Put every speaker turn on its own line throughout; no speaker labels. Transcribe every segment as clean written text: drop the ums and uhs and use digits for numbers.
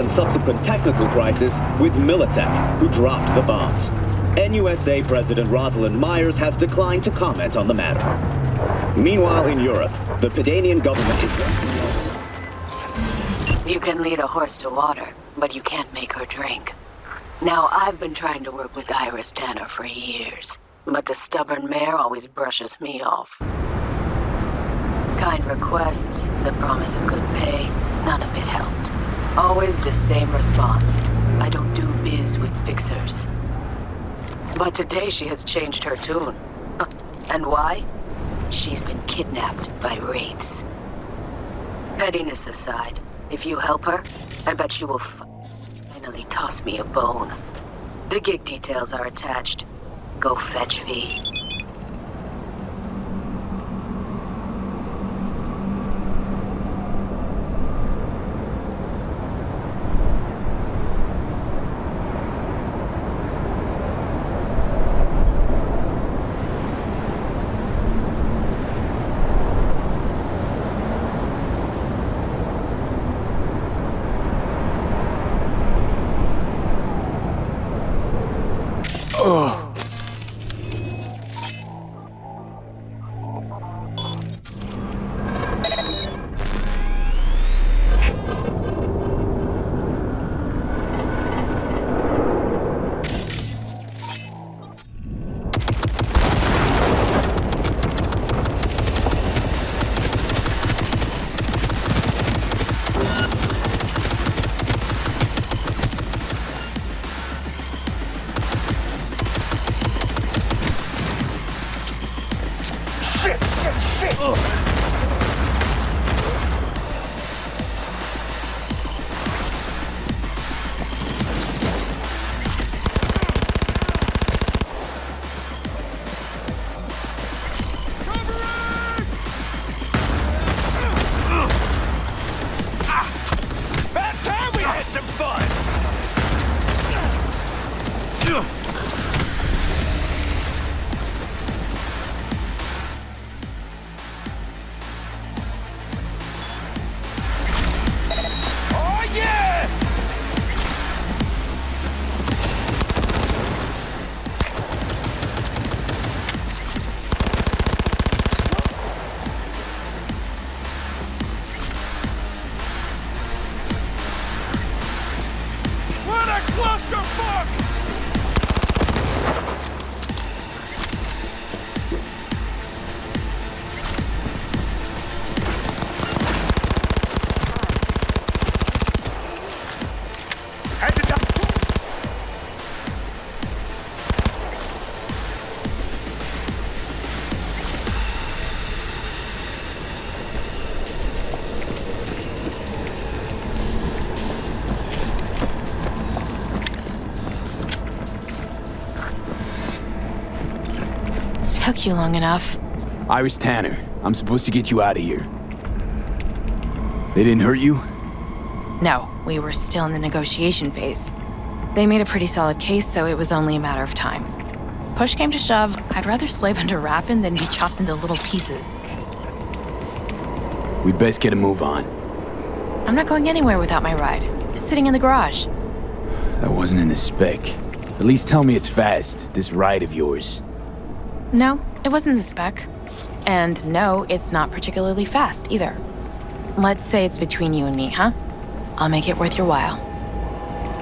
and subsequent technical crisis with Militech, who dropped the bombs. NUSA President Rosalind Myers has declined to comment on the matter. Meanwhile, in Europe, the Pedanian government is...
You can lead a horse to water, but you can't make her drink. Now, I've been trying to work with Iris Tanner for years, but the stubborn mayor always brushes me off. Kind requests, the promise of good pay, none of it helped. Always the same response. I don't do biz with fixers. But today she has changed her tune. And why? She's been kidnapped by wraiths. Pettiness aside, if you help her, I bet she will finally toss me a bone. The gig details are attached. Go fetch fee.
Took you long enough.
Iris Tanner, I'm supposed to get you out of here. They didn't hurt you?
No, we were still in the negotiation phase. They made a pretty solid case, so it was only a matter of time. Push came to shove, I'd rather slave under Rappin than be chopped into little pieces.
We'd best get a move on.
I'm not going anywhere without my ride. It's sitting in the garage.
That wasn't in the spec. At least tell me it's fast, this ride of yours.
No, it wasn't the spec. And no, it's not particularly fast, either. Let's say it's between you and me, huh? I'll make it worth your while.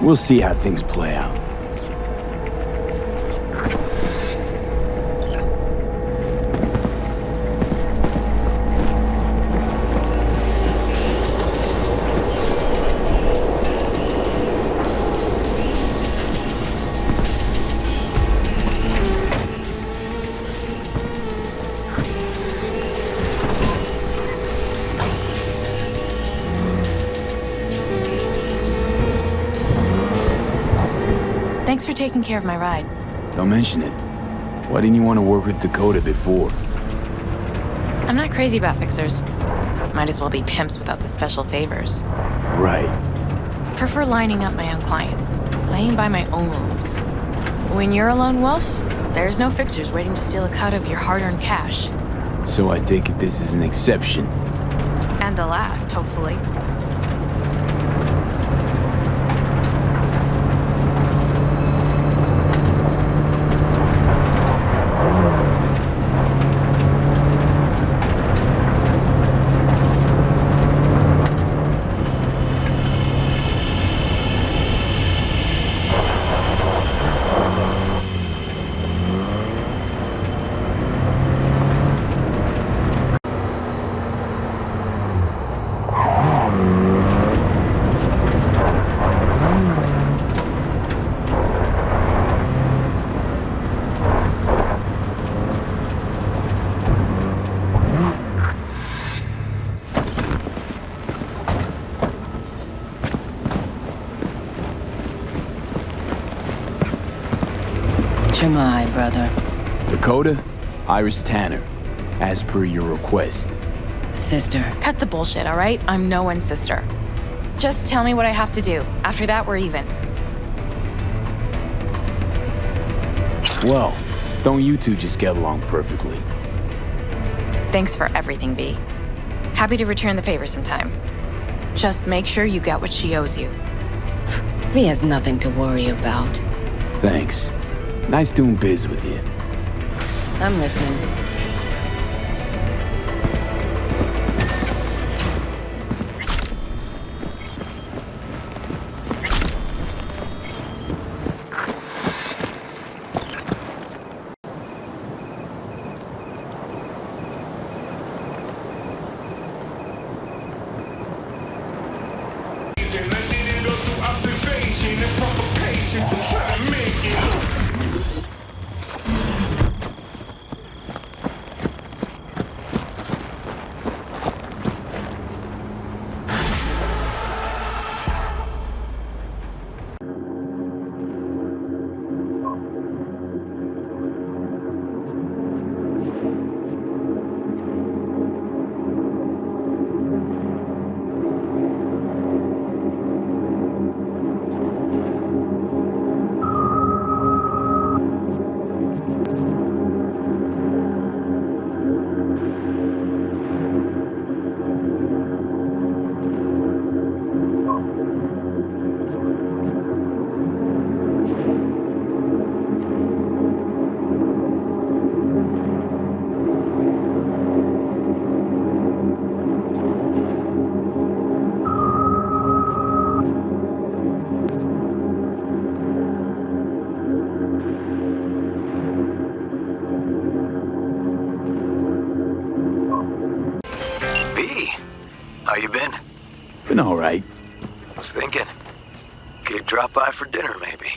We'll see how things play out.
Thanks for taking care of my ride.
Don't mention it. Why didn't you want to work with Dakota before?
I'm not crazy about fixers. Might as well be pimps without the special favors.
Right.
Prefer lining up my own clients, playing by my own rules. When you're a lone wolf, there's no fixers waiting to steal a cut of your hard-earned cash.
So I take it this is an exception.
And the last, hopefully.
Hi, brother.
Dakota, Iris Tanner, as per your request.
Sister.
Cut the bullshit, all right? I'm no one's sister. Just tell me what I have to do. After that, we're even.
Well, don't you two just get along perfectly?
Thanks for everything, B. Happy to return the favor sometime. Just make sure you get what she owes you.
V has nothing to worry about.
Thanks. Nice doing biz with you.
I'm listening.
How you been?
Been alright.
Was thinking, could drop by for dinner maybe.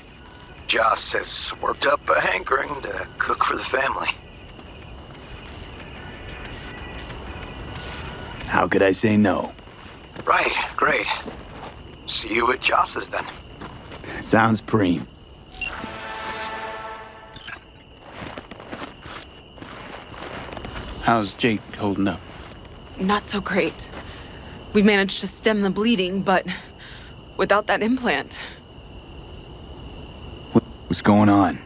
Joss has worked up a hankering to cook for the family.
How could I say no?
Right, great. See you at Joss's then.
Sounds preem.
How's Jake holding up?
Not so great. We managed to stem the bleeding, but without that implant.
What's going on?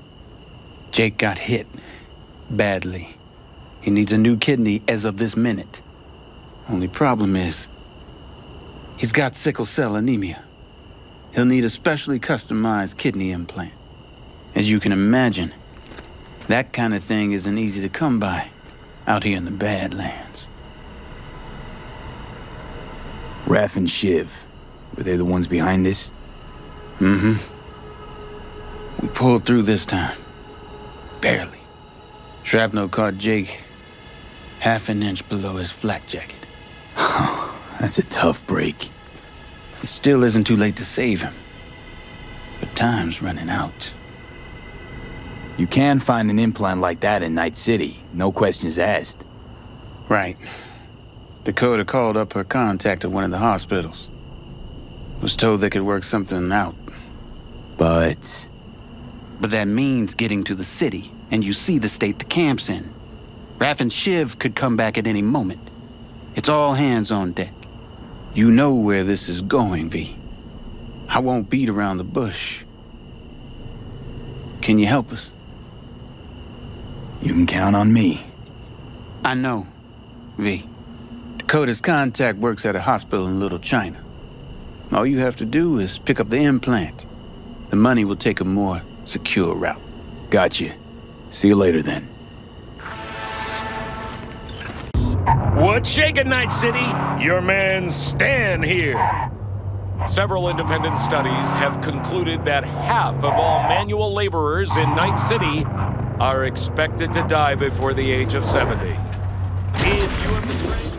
Jake got hit. Badly. He needs a new kidney as of this minute. Only problem is, he's got sickle cell anemia. He'll need a specially customized kidney implant. As you can imagine, that kind of thing isn't easy to come by out here in the Badlands.
Raph and Shiv, were they the ones behind this?
Mm-hmm. We pulled through this time. Barely. Shrapnel caught Jake half an inch below his flak jacket.
That's a tough break.
It still isn't too late to save him. But time's running out.
You can find an implant like that in Night City, no questions asked.
Right. Dakota called up her contact at one of the hospitals. Was told they could work something out.
But
that means getting to the city, and you see the state the camp's in. Raph and Shiv could come back at any moment. It's all hands on deck. You know where this is going, V. I won't beat around the bush. Can you help us?
You can count on me.
I know, V. Dakota's contact works at a hospital in Little China. All you have to do is pick up the implant. The money will take a more secure route.
Gotcha. See you later then.
What's shaking, Night City? Your man Stan here. Several independent studies have concluded that half of all manual laborers in Night City are expected to die before the age of 70. If you have the strength...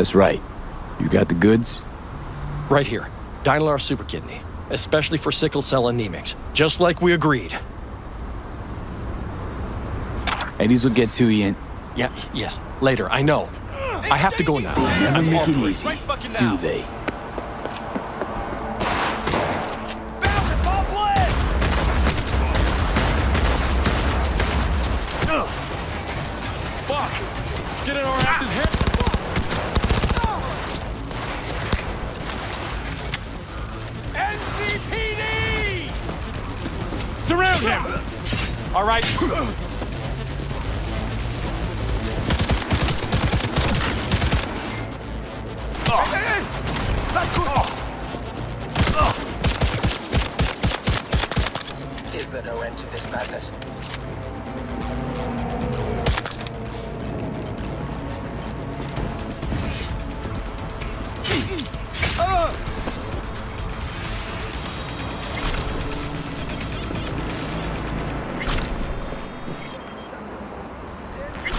That's right. You got the goods?
Right here. Dynalar Super Kidney. Especially for sickle cell anemics. Just like we agreed.
Eddie's will get to you and
Yeah, yes, later, I know. I have to go now.
never
I'm
make it
offering
easy,
right fucking
do
now.
they?
Fuck! Get in our after's head! NCPD! Surround him! All right.
Is there no end to this madness?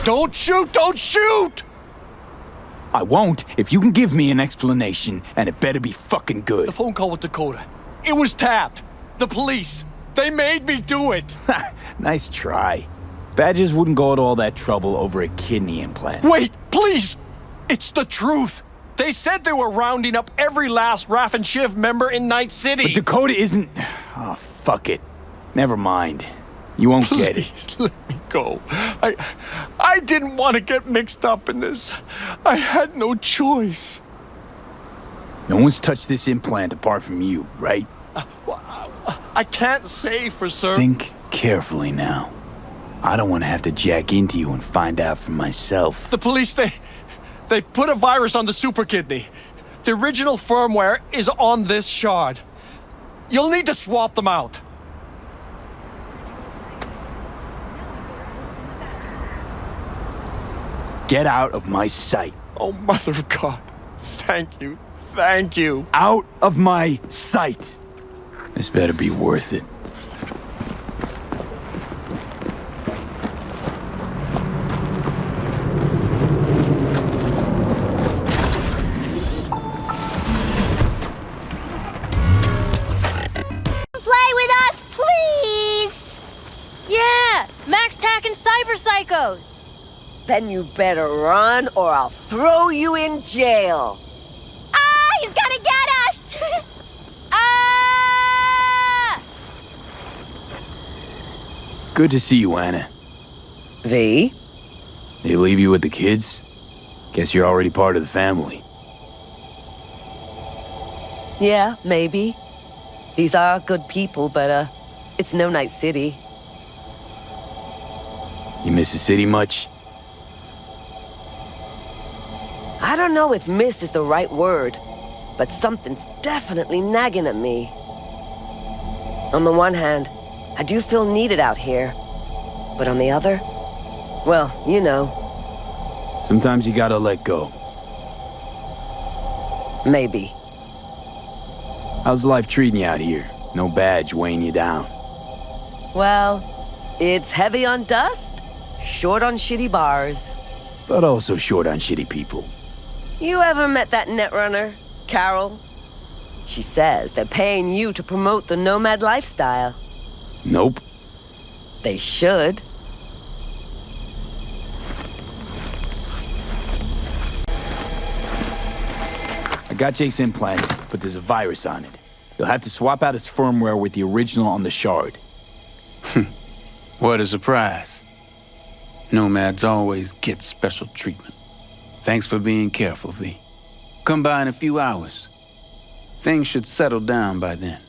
Don't shoot! Don't shoot!
I won't if you can give me an explanation, and it better be fucking good.
The phone call with Dakota. It was tapped. The police. They made me do it.
Nice try. Badgers wouldn't go to all that trouble over a kidney implant.
Wait, please! It's the truth. They said they were rounding up every last Raff and Shiv member in Night City.
But Dakota isn't... Oh, fuck it. Never mind. You won't get it.
Please let me go. I didn't want to get mixed up in this. I had no choice.
No one's touched this implant apart from you, right?
I can't say for certain.
Think carefully now. I don't want to have to jack into you and find out for myself.
The police, they put a virus on the super kidney. The original firmware is on this shard. You'll need to swap them out.
Get out of my sight.
Oh, Mother of God. Thank you. Thank you.
Out of my sight. This better be worth it.
Play with us, please!
Yeah! Max Tack and Cyber Psychos!
Then you better run or I'll throw you in jail. Ah, he's gonna get us!
Ah!
Good to see you, Anna.
V?
They leave you with the kids? Guess you're already part of the family.
Yeah, maybe. These are good people, but, it's no Night City.
You miss the city much?
I don't know if miss is the right word, but something's definitely nagging at me. On the one hand, I do feel needed out here. But on the other, well, you know.
Sometimes you gotta let go.
Maybe.
How's life treating you out here? No badge weighing you down.
Well, it's heavy on dust, short on shitty bars.
But also short on shitty people.
You ever met that netrunner, Carol? She says they're paying you to promote the nomad lifestyle.
Nope.
They should.
I got Jake's implant, but there's a virus on it. You'll have to swap out its firmware with the original on the shard.
What a surprise. Nomads always get special treatment. Thanks for being careful, V. Come by in a few hours. Things should settle down by then.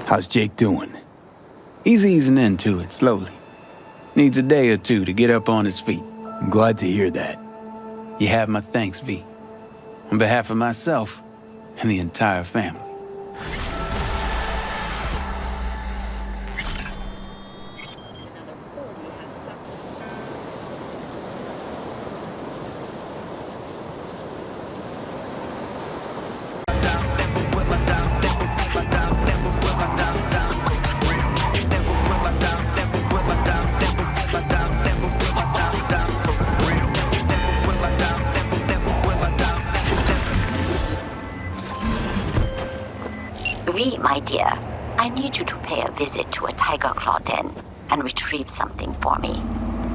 How's Jake doing?
He's easing into it slowly. Needs a day or two to get up on his feet.
I'm glad to hear that.
You have my thanks, V. On behalf of myself and the entire family.
V, my dear, I need you to pay a visit to a tiger claw den and retrieve something for me.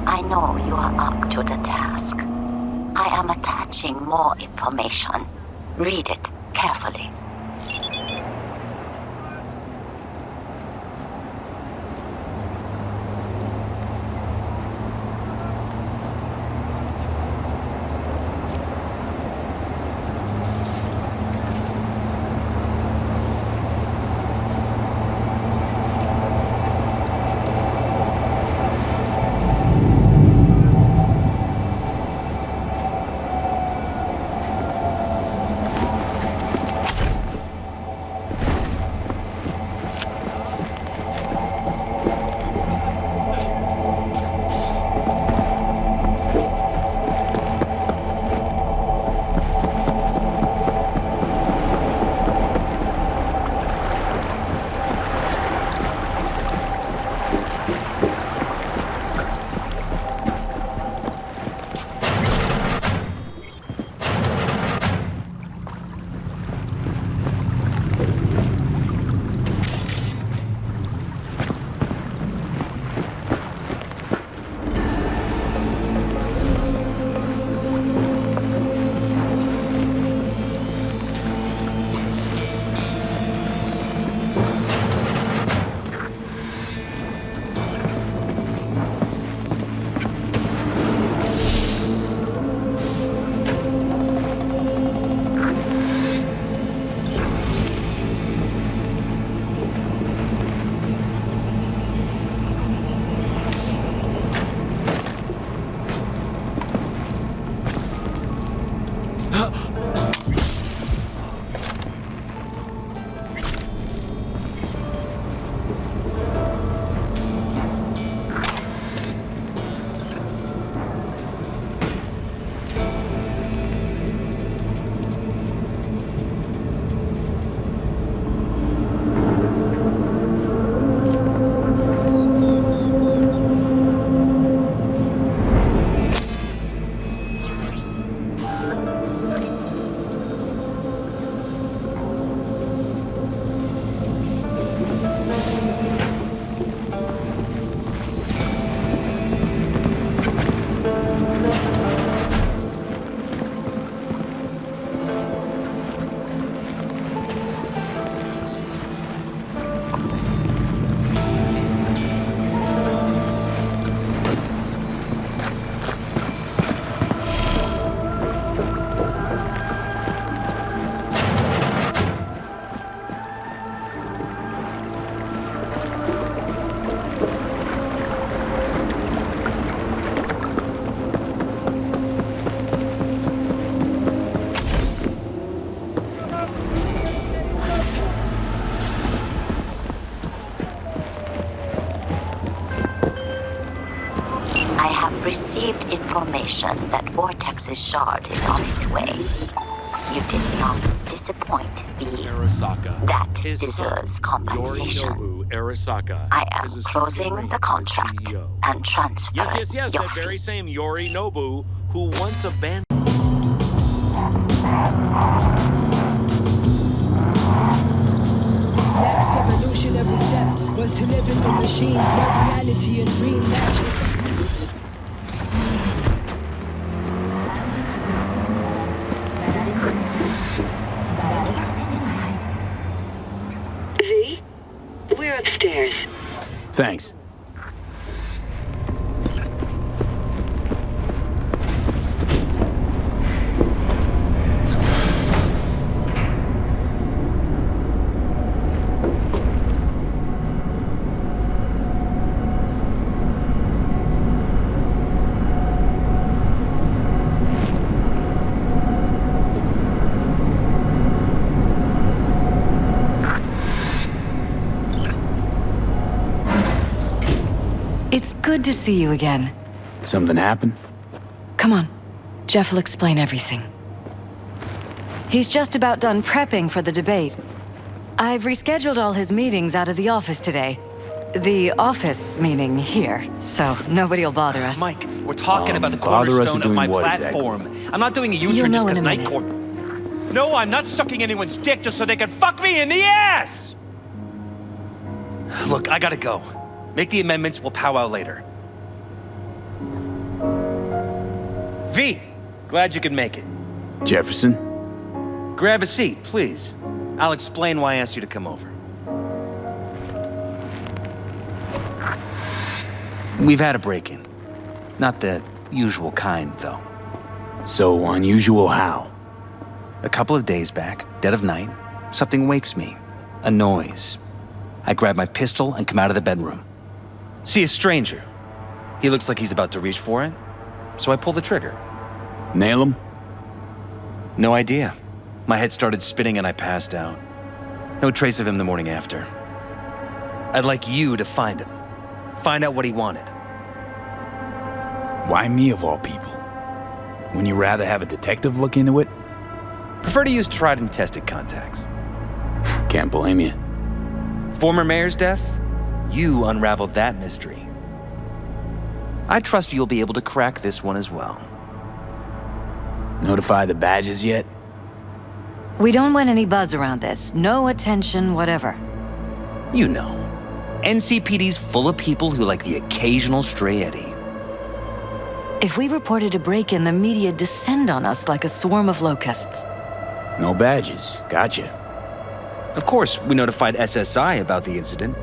I know you are up to the task. I am attaching more information. Read it carefully. Received information that Vortex's shard is on its way. You did not disappoint me. That deserves compensation. I am closing the contract and transferring
Yes,
your
that
fee.
very same Yorinobu who once abandoned.
Next evolutionary step was to live in the machine, blur reality and dream magic.
V, we're upstairs.
Thanks.
It's good to see you again.
Something happened?
Come on. Jeff will explain everything. He's just about done prepping for the debate. I've rescheduled all his meetings out of the office today. The office meaning here, so nobody will bother us.
Mike, we're talking about the
bother us
cornerstone
doing
of my
what
platform.
exactly?
I'm not doing a
You'll
U-turn
know
just
in
because
a
Night
minute.
Court... No, I'm not sucking anyone's dick just so they can fuck me in the ass! Look, I gotta go. Make the amendments, we'll powwow later. V, glad you could make it.
Jefferson?
Grab a seat, please. I'll explain why I asked you to come over. We've had a break-in. Not the usual kind, though.
So unusual how?
A couple of days back, dead of night, something wakes me. A noise. I grab my pistol and come out of the bedroom. See a stranger. He looks like he's about to reach for it, so I pull the trigger.
Nail him?
No idea. My head started spinning and I passed out. No trace of him the morning after. I'd like you to find him. Find out what he wanted.
Why me of all people? Wouldn't you rather have a detective look into it?
Prefer to use tried and tested contacts.
Can't blame you.
Former mayor's death? You unraveled that mystery. I trust you'll be able to crack this one as well.
Notify the badges yet?
We don't want any buzz around this. No attention, whatever.
You know. NCPD's full of people who like the occasional stray eddy.
If we reported a break-in, the media descend on us like a swarm of locusts.
No badges. Gotcha.
Of course, we notified SSI about the incident.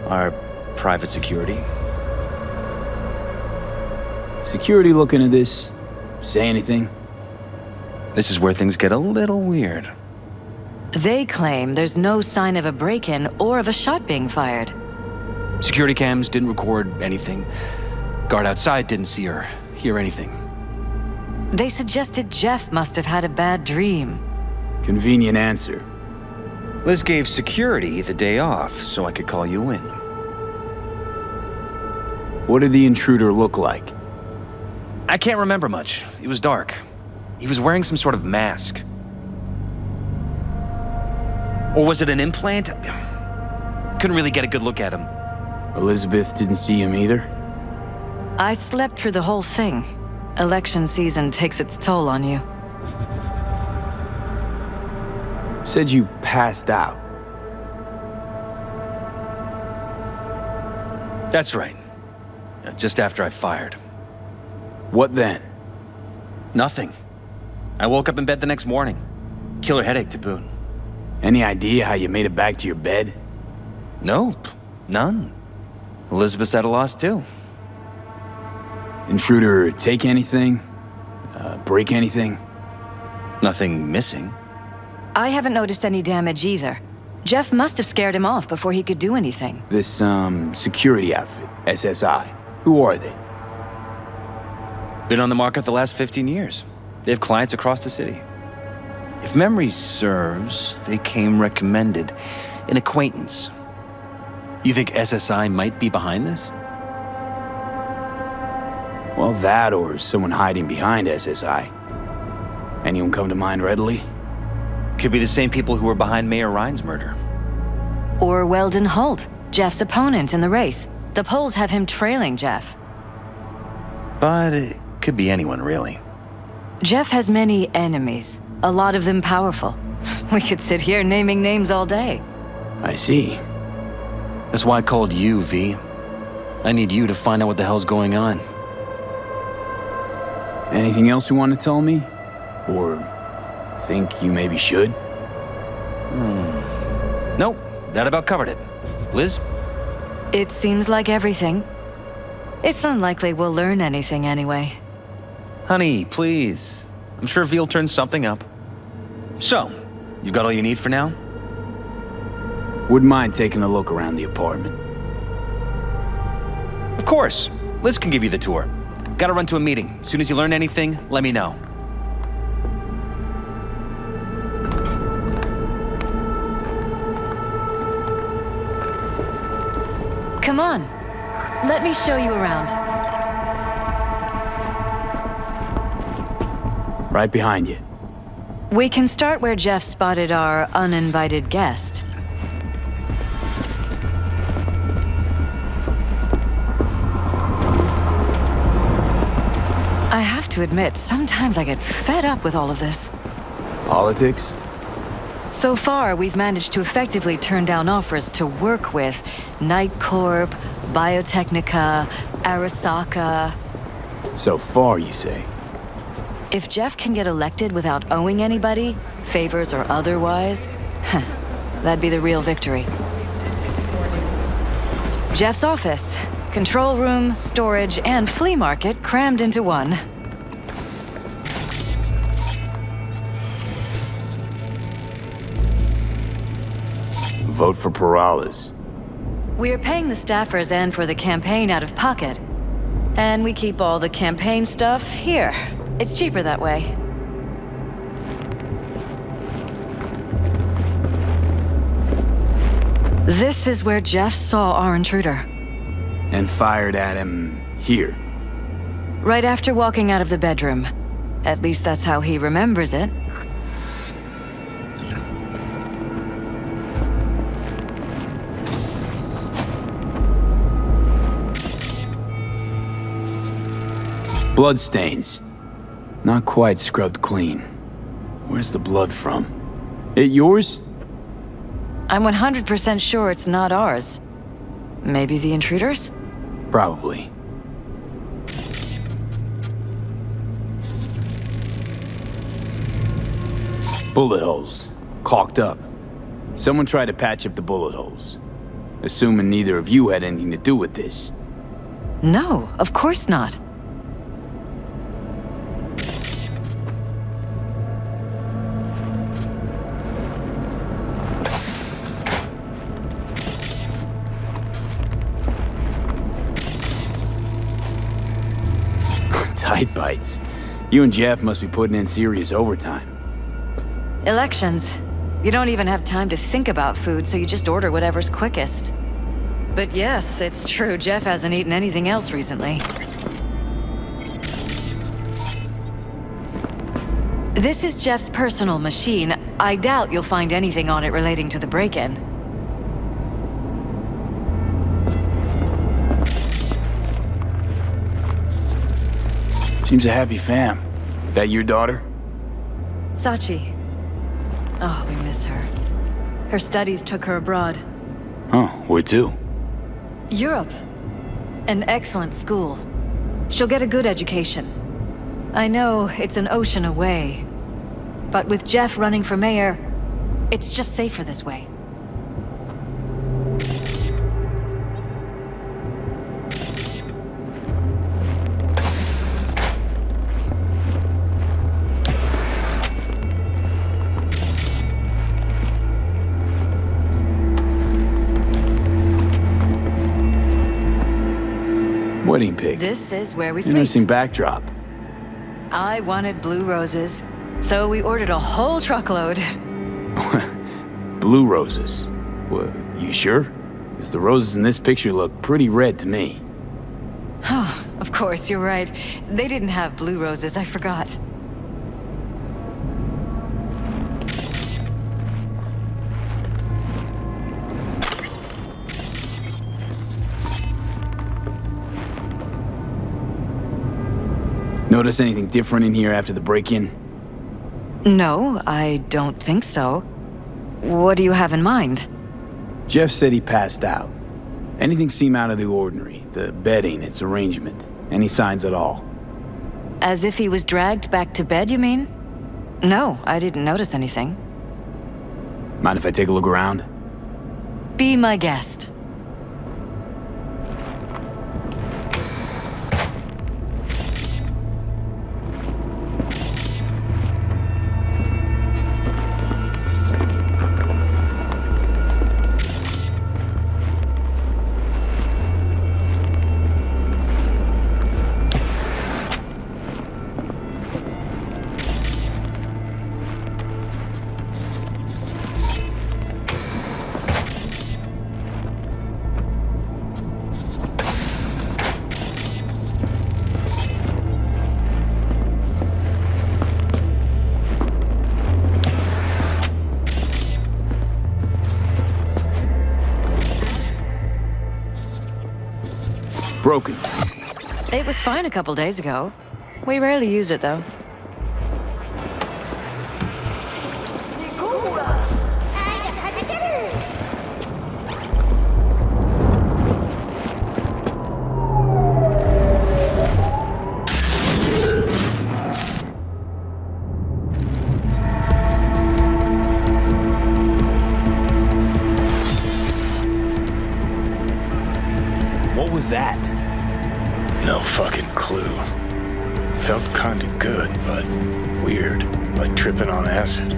Our private security.
Security look into this? Say anything?
This is where things get a little weird.
They claim there's no sign of a break-in or of a shot being fired.
Security cams didn't record anything. Guard outside didn't see or hear anything.
They suggested Jeff must have had a bad dream.
Convenient answer.
Liz gave security the day off so I could call you in.
What did the intruder look like?
I can't remember much. It was dark. He was wearing some sort of mask. Or was it an implant? Couldn't really get a good look at him.
Elizabeth didn't see him either?
I slept through the whole thing. Election season takes its toll on you.
Said you passed out.
That's right. Just after I fired.
What then?
Nothing. I woke up in bed the next morning. Killer headache to boot.
Any idea how you made it back to your bed?
Nope. None. Elizabeth's at a loss too.
Intruder take anything? Break anything?
Nothing missing.
I haven't noticed any damage either. Jeff must have scared him off before he could do anything.
This, security outfit, SSI. Who are they?
Been on the market the last 15 years. They have clients across the city. If memory serves, they came recommended. An acquaintance. You think SSI might be behind this?
Well, that or someone hiding behind SSI. Anyone come to mind readily?
Could be the same people who were behind Mayor Ryan's murder.
Or Weldon Holt, Jeff's opponent in the race. The polls have him trailing Jeff.
But it could be anyone, really.
Jeff has many enemies, a lot of them powerful. We could sit here naming names all day.
I see.
That's why I called you, V. I need you to find out what the hell's going on.
Anything else you want to tell me? Or think you maybe should?
Nope, that about covered it. Liz?
It seems like everything. It's unlikely we'll learn anything anyway.
Honey, please. I'm sure V'll turn something up. So, you've got all you need for now?
Wouldn't mind taking a look around the apartment.
Of course. Liz can give you the tour. Gotta run to a meeting. As soon as you learn anything, let me know.
Come on. Let me show you around.
Right behind you.
We can start where Jeff spotted our uninvited guest. I have to admit, sometimes I get fed up with all of this.
Politics?
So far, we've managed to effectively turn down offers to work with Night Corp, Biotechnica, Arasaka.
So far, you say?
If Jeff can get elected without owing anybody, favors or otherwise, that'd be the real victory. Jeff's office. Control room, storage, and flea market crammed into one.
Vote for Perales.
We're paying the staffers and for the campaign out of pocket. And we keep all the campaign stuff here. It's cheaper that way. This is where Jeff saw our intruder.
And fired at him here.
Right after walking out of the bedroom. At least that's how he remembers it.
Bloodstains. Not quite scrubbed clean. Where's the blood from? It yours?
I'm 100% sure it's not ours. Maybe the intruders?
Probably. Bullet holes. Caulked up. Someone tried to patch up the bullet holes. Assuming neither of you had anything to do with this.
No, of course not.
Tight bites. You and Jeff must be putting in serious overtime.
Elections. You don't even have time to think about food, so you just order whatever's quickest. But yes, it's true, Jeff hasn't eaten anything else recently. This is Jeff's personal machine. I doubt you'll find anything on it relating to the break-in.
Seems a happy fam. That your daughter?
Sachi. Oh, we miss her. Her studies took her abroad.
Huh, where to?
Europe. An excellent school. She'll get a good education. I know it's an ocean away, but with Jeff running for mayor, it's just safer this way.
Wedding pig.
This is where we sleep.
Interesting backdrop.
I wanted blue roses, so we ordered a whole truckload.
Blue roses. Well, you sure? Because the roses in this picture look pretty red to me.
Oh, of course, you're right. They didn't have blue roses, I forgot.
Notice anything different in here after the break-in?
No, I don't think so. What do you have in mind?
Jeff said he passed out. Anything seem out of the ordinary? The bedding, its arrangement? Any signs at all?
As if he was dragged back to bed, you mean? No, I didn't notice anything.
Mind if I take a look around?
Be my guest.
broken?
It was fine a couple days ago. We rarely use it, though.
What was that?
No fucking clue. Felt kinda good, but weird, like tripping on acid.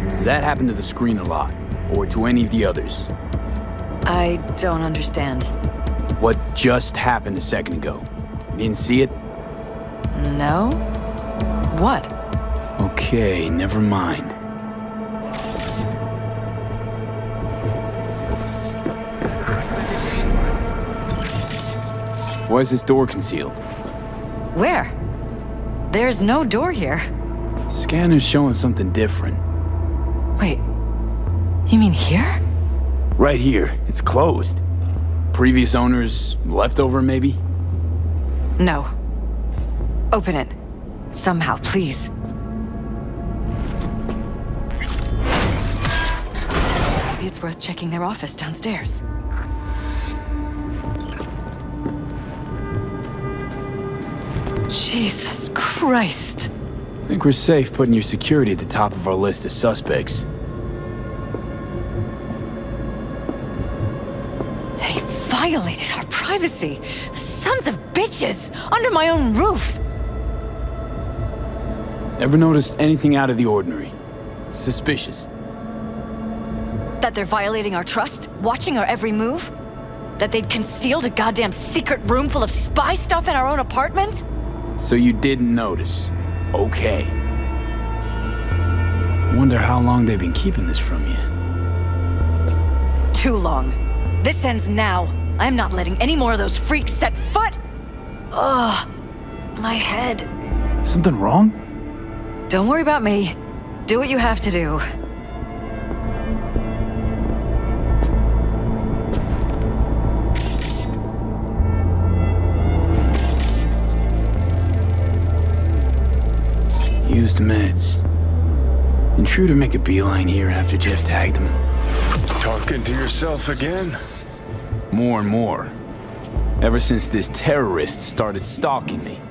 Does that happen to the screen a lot? Or to any of the others?
I don't understand.
What just happened a second ago? You didn't see it?
No? What?
Okay, never mind. Why is this door concealed?
Where? There's no door here.
Scanner's showing something different.
Wait, you mean here?
Right here. It's closed. Previous owners, leftover maybe?
No. Open it. Somehow, please. Maybe it's worth checking their office downstairs. Jesus Christ.
I think we're safe putting your security at the top of our list of suspects.
They violated our privacy. Sons of bitches! Under my own roof!
Ever noticed anything out of the ordinary? Suspicious?
That they're violating our trust? Watching our every move? That they'd concealed a goddamn secret room full of spy stuff in our own apartment?
So you didn't notice. Okay. Wonder how long they've been keeping this from you.
Too long. This ends now. I'm not letting any more of those freaks set foot! Ugh. My head.
Something wrong?
Don't worry about me. Do what you have to do.
Used meds. Intruder make a beeline here after Jeff tagged him.
Talking to yourself again?
More and more. Ever since this terrorist started stalking me.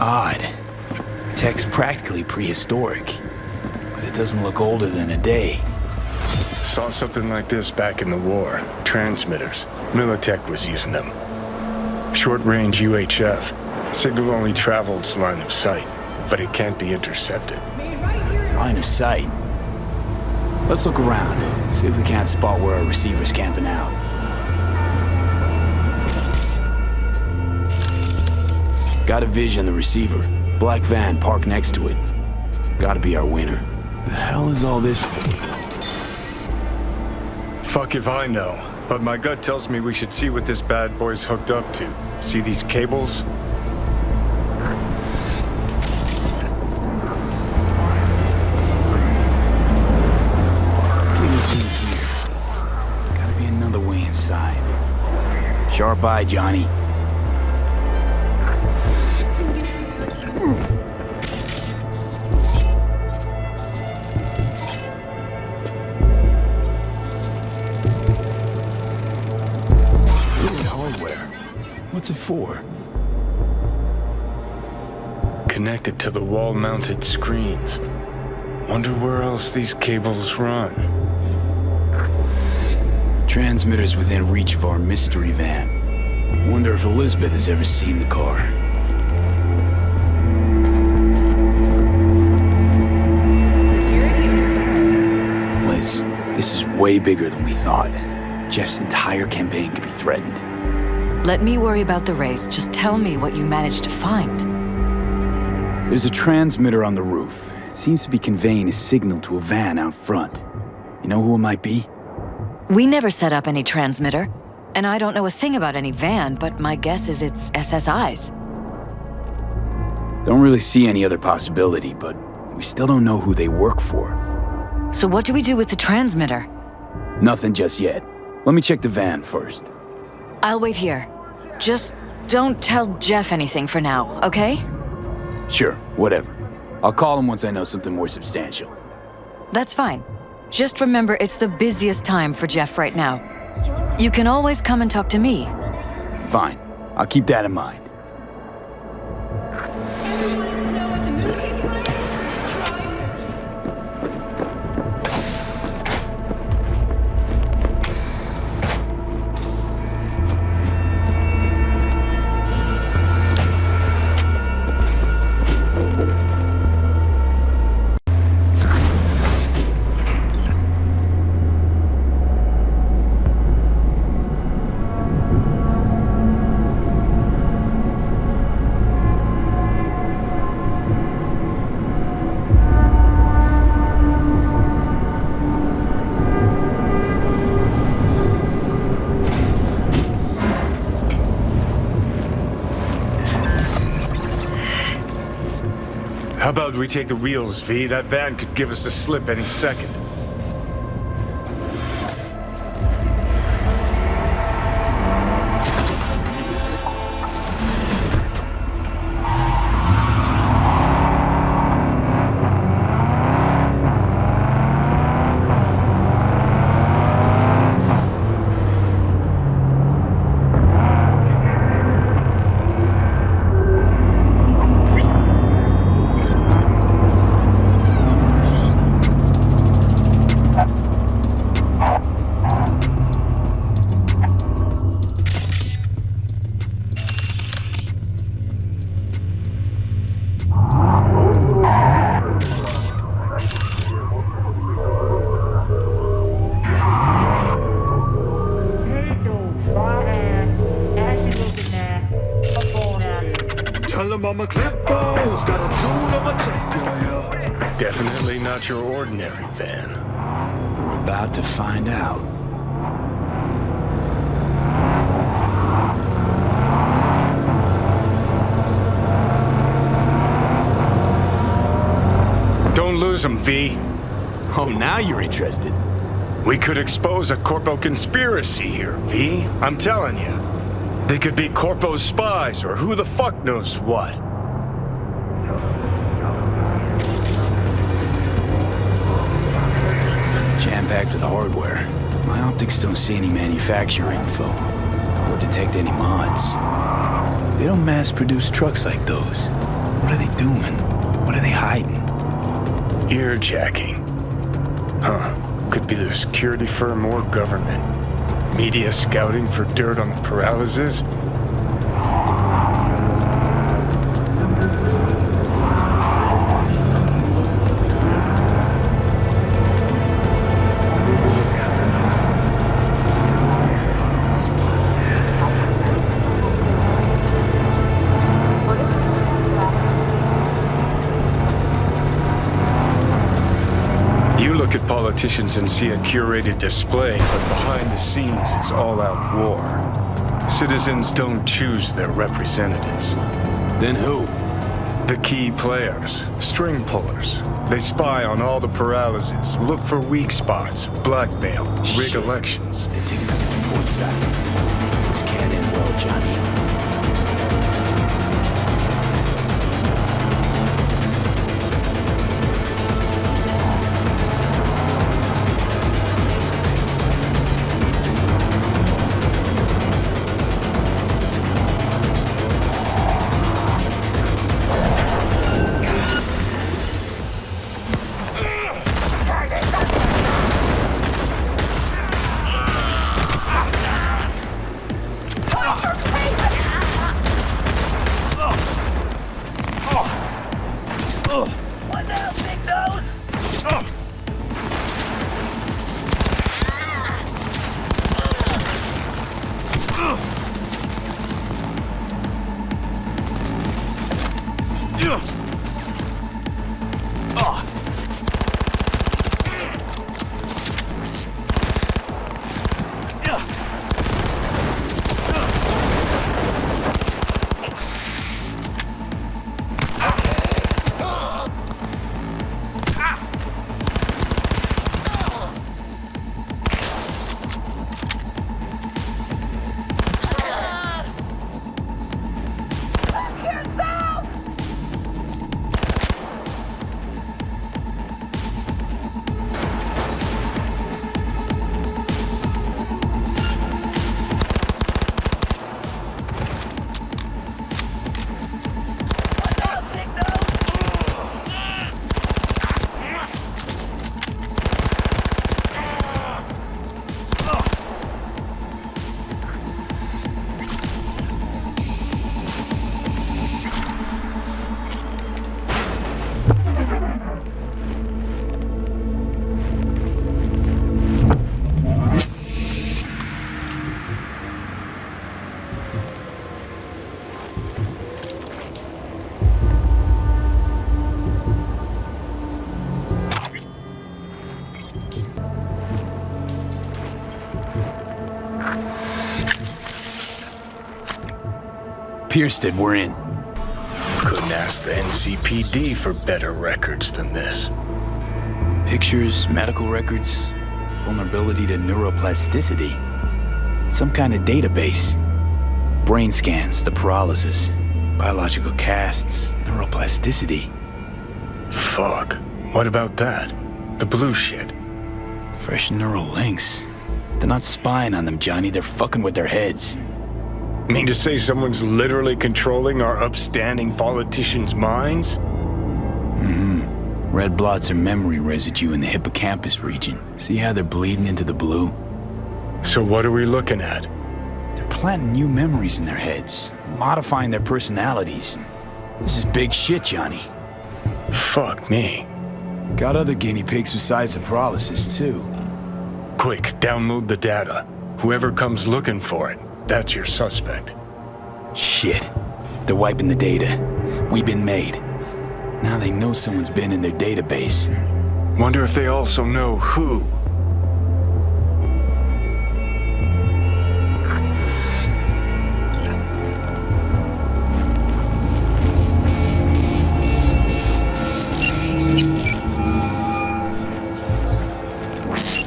Odd. Tech's practically prehistoric, but it doesn't look older than a day.
Saw something like this back in the war. Transmitters. Militech was using them. Short-range UHF. Signal only travels line of sight, but it can't be intercepted.
Line of sight? Let's look around, see if we can't spot where our receiver's camping out. Got a vision on the receiver. Black van parked next to it. Gotta be our winner. The hell is all this?
Fuck if I know, but my gut tells me we should see what this bad boy's hooked up to. See these cables?
Cables in here. Gotta be another way inside. Sharp eye, Johnny. What's it for?
Connected to the wall-mounted screens. Wonder where else these cables run.
Transmitters within reach of our mystery van. Wonder if Elizabeth has ever seen the car. Liz, this is way bigger than we thought. Jeff's entire campaign could be threatened.
Let me worry about the race. Just tell me what you managed to find.
There's a transmitter on the roof. It seems to be conveying a signal to a van out front. You know who it might be?
We never set up any transmitter, and I don't know a thing about any van, but my guess is it's SSI's.
Don't really see any other possibility, but we still don't know who they work for.
So what do we do with the transmitter?
Nothing just yet. Let me check the van first.
I'll wait here. Just don't tell Jeff anything for now, okay?
Sure, whatever. I'll call him once I know something more substantial.
That's fine. Just remember it's the busiest time for Jeff right now. You can always come and talk to me.
Fine. I'll keep that in mind.
How about we take the wheels, V? That van could give us the slip any second. Definitely not your ordinary van.
We're about to find out.
Don't lose him, V.
Oh, now you're interested.
We could expose a Corpo conspiracy here, V. I'm telling you. They could be Corpo's spies or who the fuck knows what.
Jam-packed with hardware. My optics don't see any manufacturer info or detect any mods. They don't mass-produce trucks like those. What are they doing? What are they hiding?
Earjacking. Huh. Could be the security firm or government. Media scouting for dirt on the paralysis. Politicians and see a curated display, but behind the scenes it's all-out war. Citizens don't choose their representatives.
Then who?
The key players, string pullers. They spy on all the paralysis, look for weak spots, blackmail, rig elections.
They're taking us into port side. This can't end well, Johnny. Piersted, we're in.
Couldn't ask the NCPD for better records than this.
Pictures, medical records, vulnerability to neuroplasticity. Some kind of database. Brain scans, the paralysis, biological casts, neuroplasticity.
Fuck. What about that? The blue shit.
Fresh neural links. They're not spying on them, Johnny. They're fucking with their heads.
Mean to say someone's literally controlling our upstanding politicians' minds?
Mm-hmm. Red blots are memory residue in the hippocampus region. See how they're bleeding into the blue?
So what are we looking at?
They're planting new memories in their heads, modifying their personalities. This is big shit, Johnny.
Fuck me.
Got other guinea pigs besides the paralysis, too.
Quick, download the data. Whoever comes looking for it, that's your suspect.
Shit. They're wiping the data. We've been made. Now they know someone's been in their database.
Wonder if they also know who.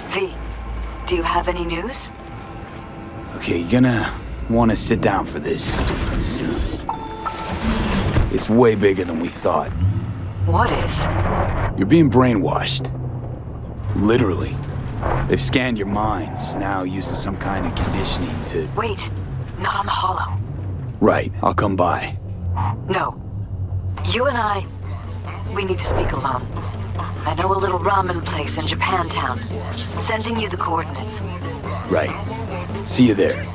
V, do you have any news?
Okay, you're gonna want to sit down for this. It's way bigger than we thought.
What is?
You're being brainwashed. Literally. They've scanned your minds, now using some kind of conditioning to...
Wait, not on the Hollow.
Right, I'll come by.
No. You and I, we need to speak alone. I know a little ramen place in Japantown. Sending you the coordinates.
Right. See you there.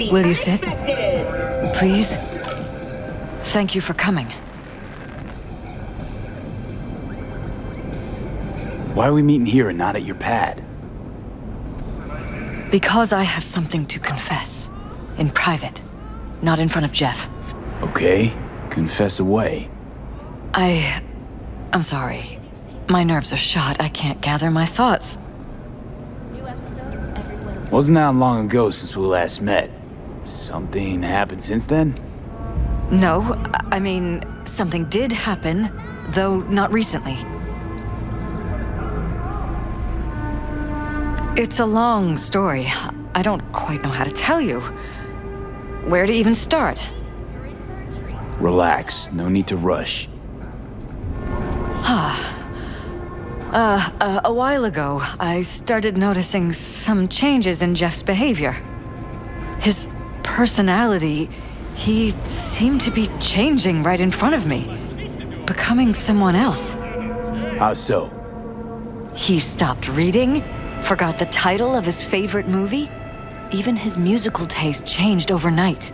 Will you sit? Please? Thank you for coming.
Why are we meeting here and not at your pad?
Because I have something to confess. In private. Not in front of Jeff.
Okay. Confess away.
I'm sorry. My nerves are shot. I can't gather my thoughts.
Wasn't that long ago since we last met? Something happened since then?
No, I mean, something did happen, though not recently. It's a long story. I don't quite know how to tell you. Where to even start?
Relax. No need to rush.
A while ago, I started noticing some changes in Jeff's behavior. His personality, he seemed to be changing right in front of me. Becoming someone else.
How so?
He stopped reading, forgot the title of his favorite movie. Even his musical taste changed overnight.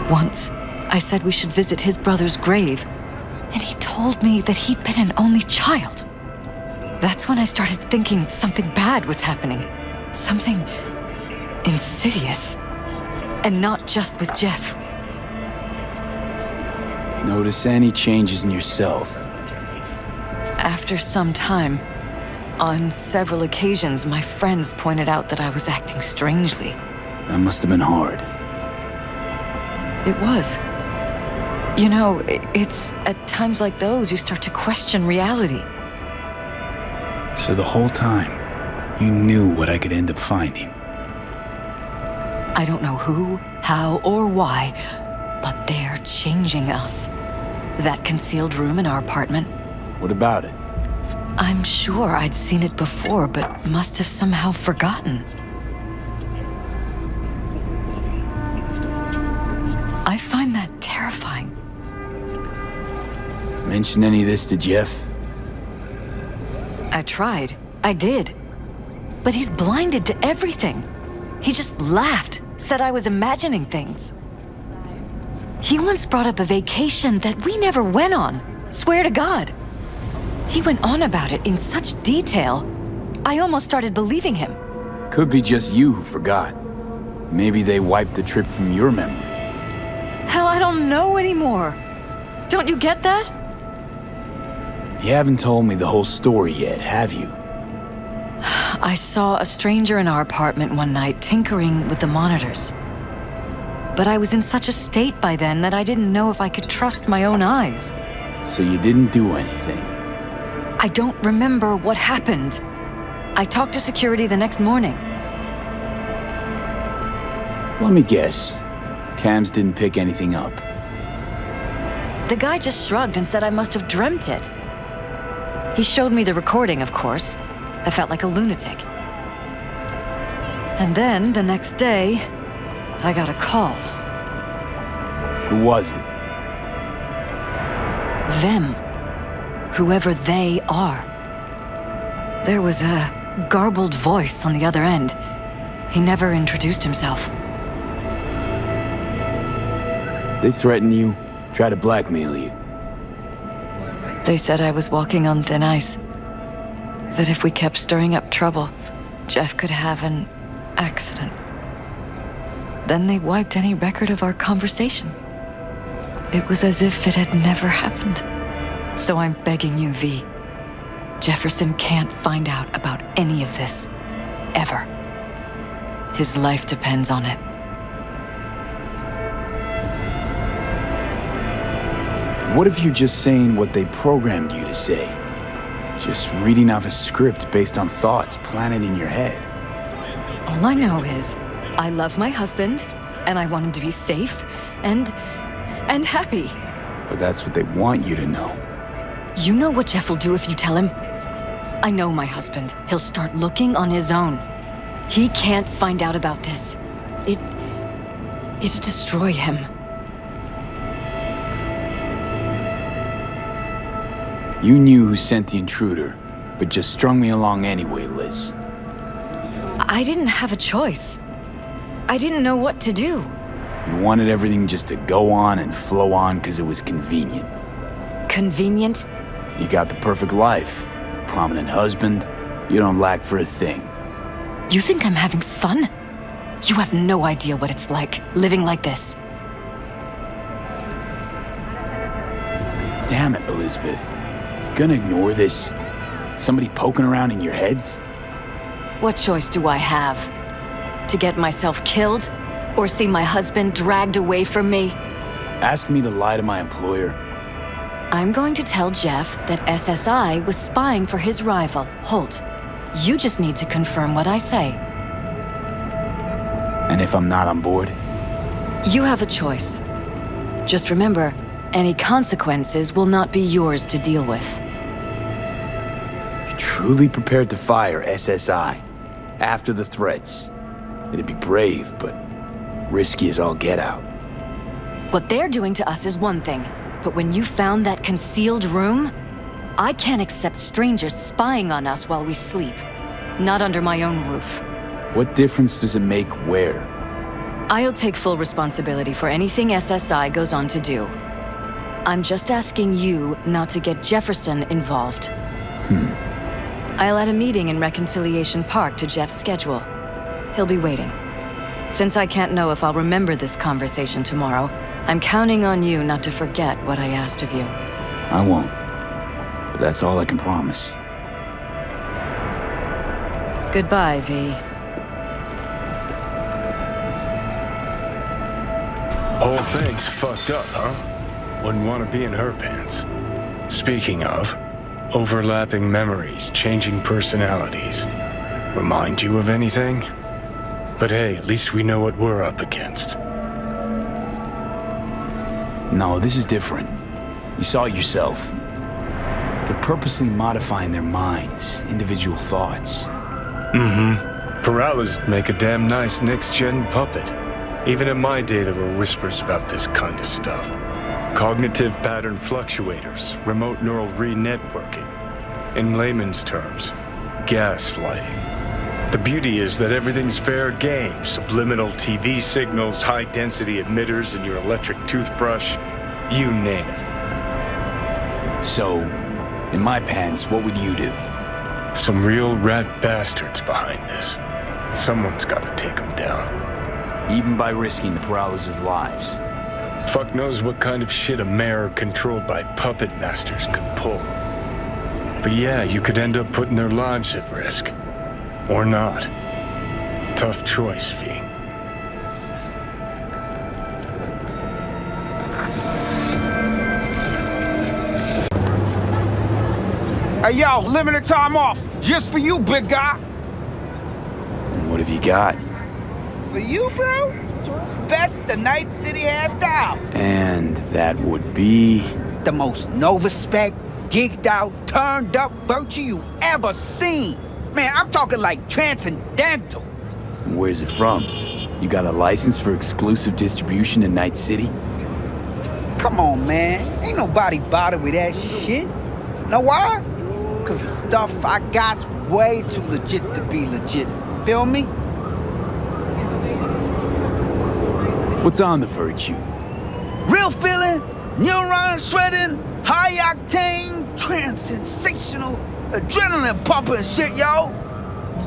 Once, I said we should visit his brother's grave, and he told me that he'd been an only child. That's when I started thinking something bad was happening. Something insidious. And not just with Jeff.
Notice any changes in yourself?
After some time, on several occasions, my friends pointed out that I was acting strangely.
That must have been hard.
It was. You know, it's at times like those you start to question reality.
So the whole time, you knew what I could end up finding.
I don't know who, how, or why, but they're changing us. That concealed room in our apartment?
What about it?
I'm sure I'd seen it before, but must have somehow forgotten. I find that terrifying.
Mention any of this to Jeff?
I tried. I did. But he's blinded to everything. He just laughed, said I was imagining things. He once brought up a vacation that we never went on. Swear to God. He went on about it in such detail, I almost started believing him.
Could be just you who forgot. Maybe they wiped the trip from your memory.
Hell, I don't know anymore. Don't you get that?
You haven't told me the whole story yet, have you?
I saw a stranger in our apartment one night tinkering with the monitors. But I was in such a state by then that I didn't know if I could trust my own eyes.
So you didn't do anything?
I don't remember what happened. I talked to security the next morning.
Let me guess. Cams didn't pick anything up.
The guy just shrugged and said I must have dreamt it. He showed me the recording, of course. I felt like a lunatic. And then, the next day, I got a call.
Who was it?
Them. Whoever they are. There was a garbled voice on the other end. He never introduced himself.
They threatened you, try to blackmail you.
They said I was walking on thin ice. That if we kept stirring up trouble, Jeff could have an accident. Then they wiped any record of our conversation. It was as if it had never happened. So I'm begging you, V. Jefferson can't find out about any of this. Ever. His life depends on it.
What if you're just saying what they programmed you to say? Just reading off a script based on thoughts planted in your head.
All I know is, I love my husband, and I want him to be safe, and happy.
But that's what they want you to know.
You know what Jeff will do if you tell him? I know my husband. He'll start looking on his own. He can't find out about this. It'd destroy him.
You knew who sent the intruder, but just strung me along anyway, Liz.
I didn't have a choice. I didn't know what to do.
You wanted everything just to go on and flow on because it was convenient.
Convenient?
You got the perfect life. Prominent husband. You don't lack for a thing.
You think I'm having fun? You have no idea what it's like, living like this.
Damn it, Elizabeth. You gonna ignore this? Somebody poking around in your heads?
What choice do I have? To get myself killed? Or see my husband dragged away from me?
Ask me to lie to my employer.
I'm going to tell Jeff that SSI was spying for his rival, Holt. You just need to confirm what I say.
And if I'm not on board?
You have a choice. Just remember, any consequences will not be yours to deal with.
You're truly prepared to fire SSI after the threats. It'd be brave, but risky as all get out.
What they're doing to us is one thing, but when you found that concealed room, I can't accept strangers spying on us while we sleep. Not under my own roof.
What difference does it make where?
I'll take full responsibility for anything SSI goes on to do. I'm just asking you not to get Jefferson involved. I'll add a meeting in Reconciliation Park to Jeff's schedule. He'll be waiting. Since I can't know if I'll remember this conversation tomorrow, I'm counting on you not to forget what I asked of you.
I won't. But that's all I can promise.
Goodbye, V.
Whole thing's fucked up, huh? Wouldn't want to be in her pants. Speaking of, overlapping memories, changing personalities. Remind you of anything? But hey, at least we know what we're up against.
No, this is different. You saw it yourself. They're purposely modifying their minds, individual thoughts.
Mm-hmm. Paralas make a damn nice next-gen puppet. Even in my day, there were whispers about this kind of stuff. Cognitive pattern fluctuators, remote neural re-networking. In layman's terms, gaslighting. The beauty is that everything's fair game. Subliminal TV signals, high-density emitters in your electric toothbrush, you name it.
So, in my pants, what would you do?
Some real rat bastards behind this. Someone's gotta take them down.
Even by risking the Paralas' lives.
Fuck knows what kind of shit a mayor controlled by puppet masters could pull. But yeah, you could end up putting their lives at risk. Or not. Tough choice, V.
Hey, yo, limited time off. Just for you, big guy.
What have you got?
For you, bro? Best the Night City has to offer.
And that would be...
The most Nova-spec, geeked out, turned up virtue you ever seen. Man, I'm talking like transcendental.
Where's it from? You got a license for exclusive distribution in Night City?
Come on, man. Ain't nobody bothered with that shit. Know why? Cause the stuff I got's way too legit to be legit. Feel me?
What's on the virtue?
Real feeling, neuron shredding, high octane, trans-sensational, adrenaline pumping shit, yo.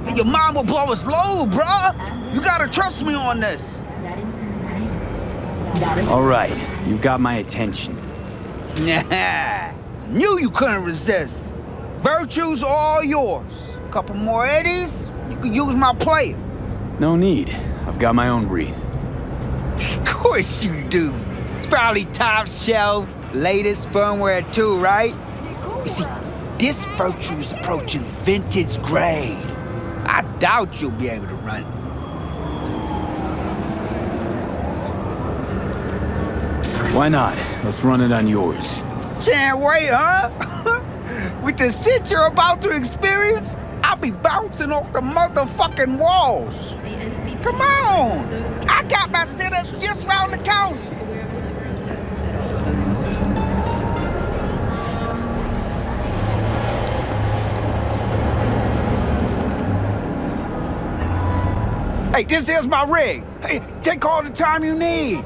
And your mind will blow its load, bruh. You gotta trust me on this.
All right, you got my attention.
Nah, knew you couldn't resist. Virtue's all yours. Couple more eddies, you can use my player.
No need. I've got my own wreath.
Of course you do. It's probably top shelf, latest firmware too, right? You see, this Virtue's approaching vintage grade. I doubt you'll be able to run it.
Why not? Let's run it on yours.
Can't wait, huh? With the shit you're about to experience, I'll be bouncing off the motherfucking walls. Come on! I got my setup just round the corner. Hey, this is my rig. Hey, take all the time you need.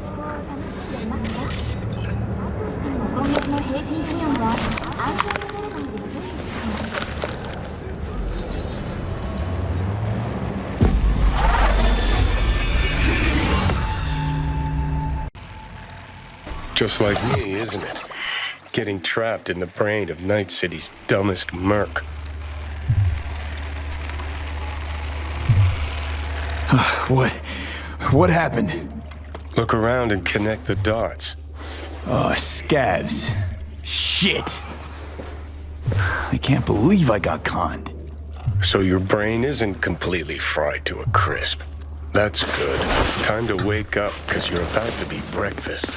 Just like me, isn't it? Getting trapped in the brain of Night City's dumbest merc.
What happened?
Look around and connect the dots.
Oh, scabs. Shit. I can't believe I got conned.
So your brain isn't completely fried to a crisp. That's good. Time to wake up, because you're about to be breakfast.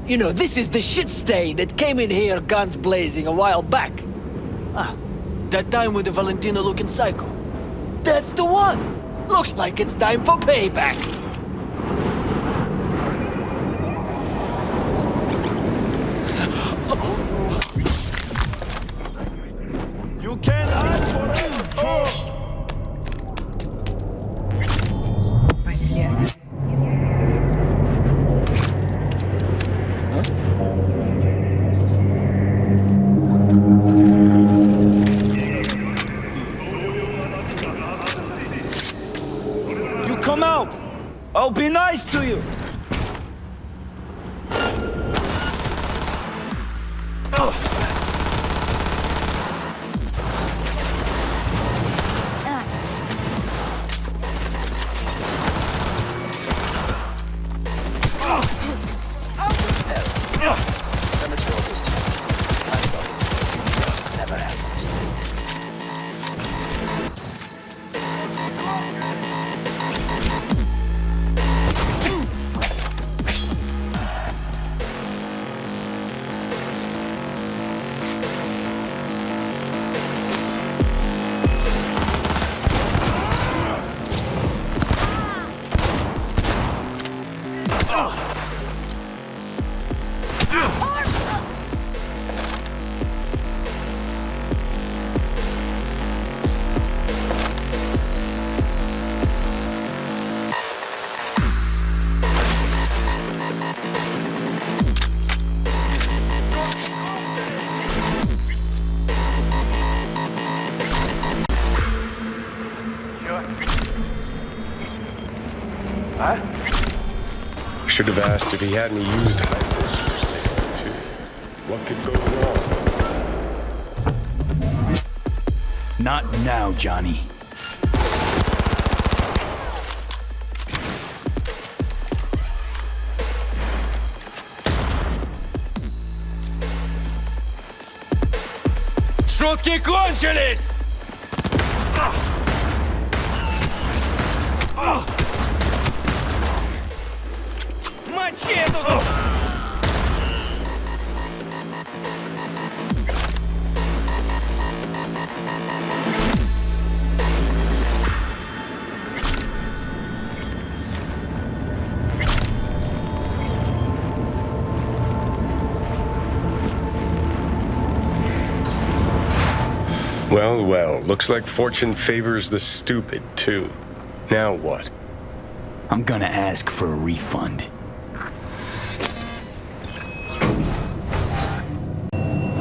You know, this is the shit stain that came in here guns blazing a while back. Ah, that time with the Valentina-looking psycho. That's the one! Looks like it's time for payback.
You can't hide forever!
come out. I'll be nice to you.
Should have asked if he had any used hypos for sale, too. What could go wrong?
Not now, Johnny.
Шутки кончились! Мочи эту
Well, well, looks like fortune favors the stupid, too. Now what?
I'm gonna ask for a refund.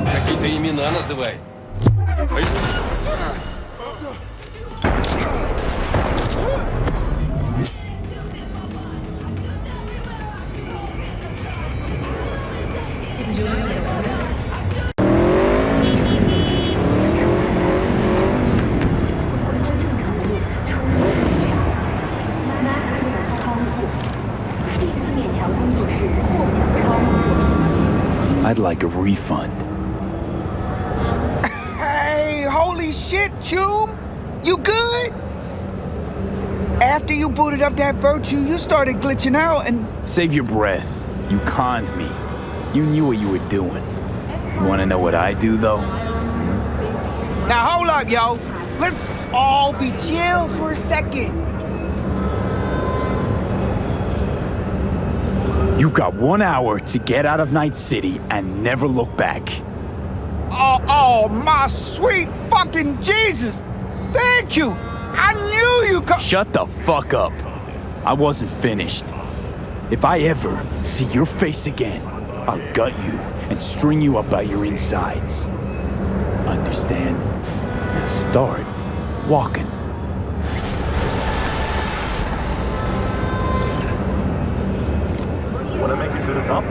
Какие-то имена называй.
I'd like a refund.
Hey, holy shit, Chum! You good? After you booted up that virtue, you started glitching out and...
Save your breath. You conned me. You knew what you were doing. You wanna know what I do, though?
Now hold up, yo. Let's all be chill for a second.
You've got 1 hour to get out of Night City and never look back.
Oh, my sweet fucking Jesus! Thank you! I knew you could—
Shut the fuck up. I wasn't finished. If I ever see your face again, I'll gut you and string you up by your insides. Understand? Now start walking.
Want to make it to the top?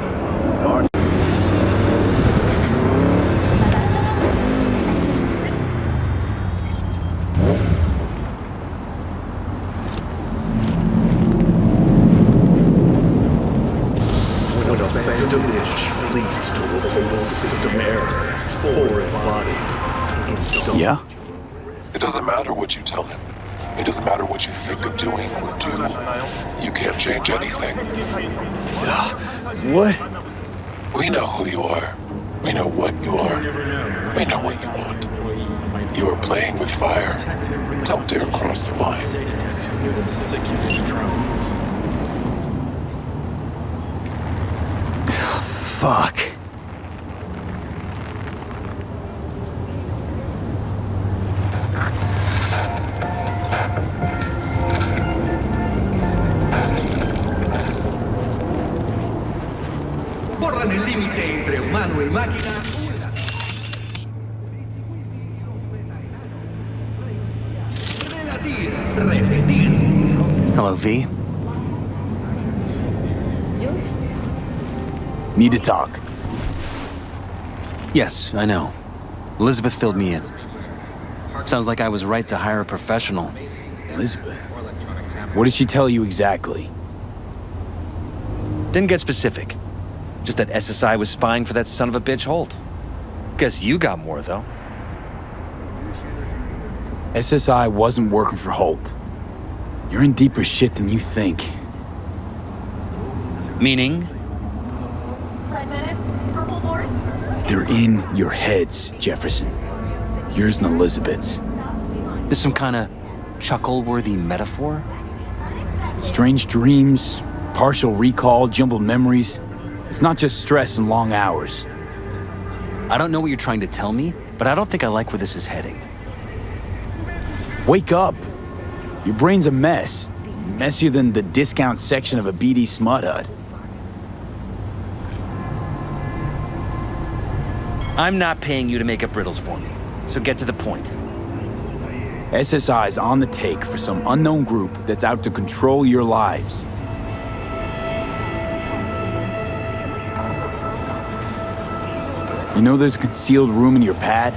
When a phantom itch leads to a fatal system error, foreign body installed.
Yeah?
It doesn't matter what you tell him. It doesn't matter what you think of doing or do. You can't change anything.
What?
We know who you are. We know what you are. We know what you want. You are playing with fire. Don't dare cross the line.
Fuck.
Borran el límite entre humano y máquina. Repetir.
Hello, V.
Need to talk.
Yes, I know. Elizabeth filled me in. Sounds like I was right to hire a professional.
Elizabeth? What did she tell you exactly?
Didn't get specific. Just that SSI was spying for that son of a bitch Holt. Guess you got more, though.
SSI wasn't working for Holt. You're in deeper shit than you think.
Meaning?
They're in your heads, Jefferson. Yours and Elizabeth's.
This some kind of chuckle-worthy metaphor?
Strange dreams, partial recall, jumbled memories. It's not just stress and long hours.
I don't know what you're trying to tell me, but I don't think I like where this is heading.
Wake up! Your brain's a mess. Messier than the discount section of a BD smut hut.
I'm not paying you to make up riddles for me, so get to the point.
SSI's on the take for some unknown group that's out to control your lives. You know there's a concealed room in your pad?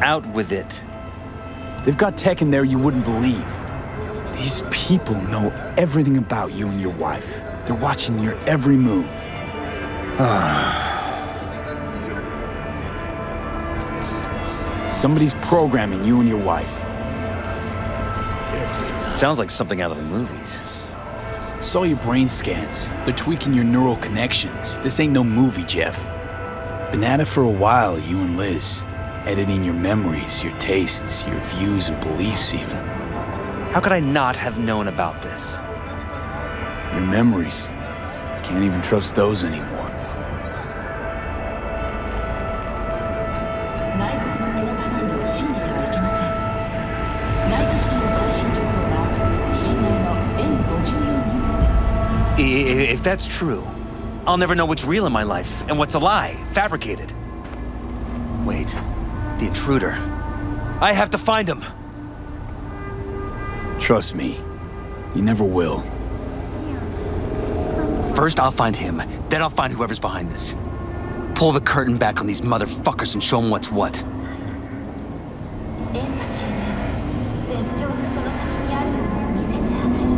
Out with it.
They've got tech in there you wouldn't believe. These people know everything about you and your wife. They're watching your every move. Somebody's programming you and your wife.
Sounds like something out of the movies.
Saw your brain scans. They're tweaking your neural connections. This ain't no movie, Jeff. Been at it for a while, you and Liz. Editing your memories, your tastes, your views and beliefs even.
How could I not have known about this?
Your memories. Can't even trust those anymore.
If that's true, I'll never know what's real in my life and what's a lie, fabricated. Wait, the intruder. I have to find him.
Trust me, you never will.
First, I'll find him, then I'll find whoever's behind this. Pull the curtain back on these motherfuckers and show them what's what.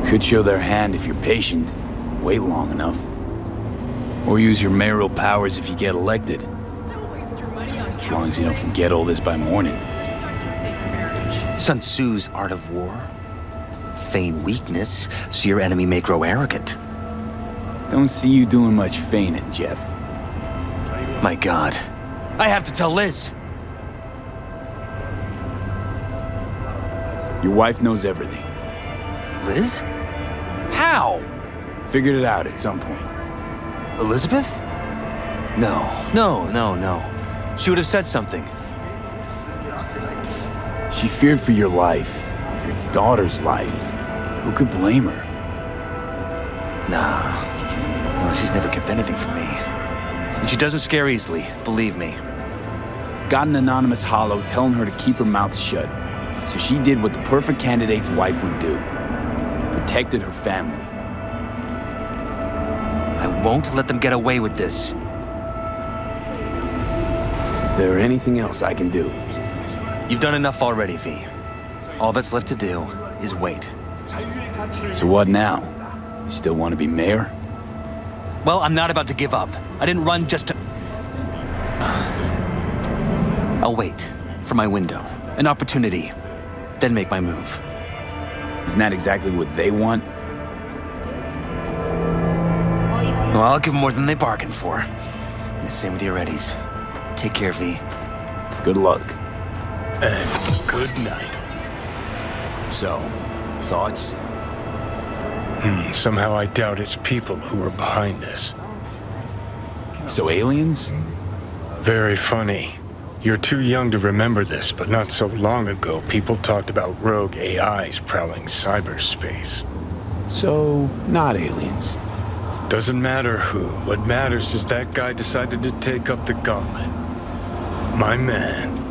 Could show their hand if you're patient. Wait long enough. Or use your mayoral powers if you get elected. As long as you don't forget all this by morning.
Sun Tzu's art of war. Feign weakness, so your enemy may grow arrogant.
Don't see you doing much feigning, Jeff.
My God. I have to tell Liz.
Your wife knows everything.
Liz? How?
Figured it out at some point.
Elizabeth? No. She would have said something.
She feared for your life, your daughter's life. Who could blame her?
Nah. Well, she's never kept anything from me. And she doesn't scare easily, believe me.
Got an anonymous hollow telling her to keep her mouth shut. So she did what the perfect candidate's wife would do. Protected her family.
I won't let them get away with this.
Is there anything else I can do?
You've done enough already, V. All that's left to do is wait.
So what now? You still want to be mayor?
Well, I'm not about to give up. I didn't run just to... I'll wait for my window, an opportunity, then make my move.
Isn't that exactly what they want?
Well, I'll give them more than they bargained for. And same with your Eddies. Take care, V.
Good luck.
And good night.
So, thoughts?
Somehow I doubt it's people who are behind this.
So aliens?
Very funny. You're too young to remember this, but not so long ago, people talked about rogue AIs prowling cyberspace.
So, not aliens.
Doesn't matter who. What matters is that guy decided to take up the gauntlet. My man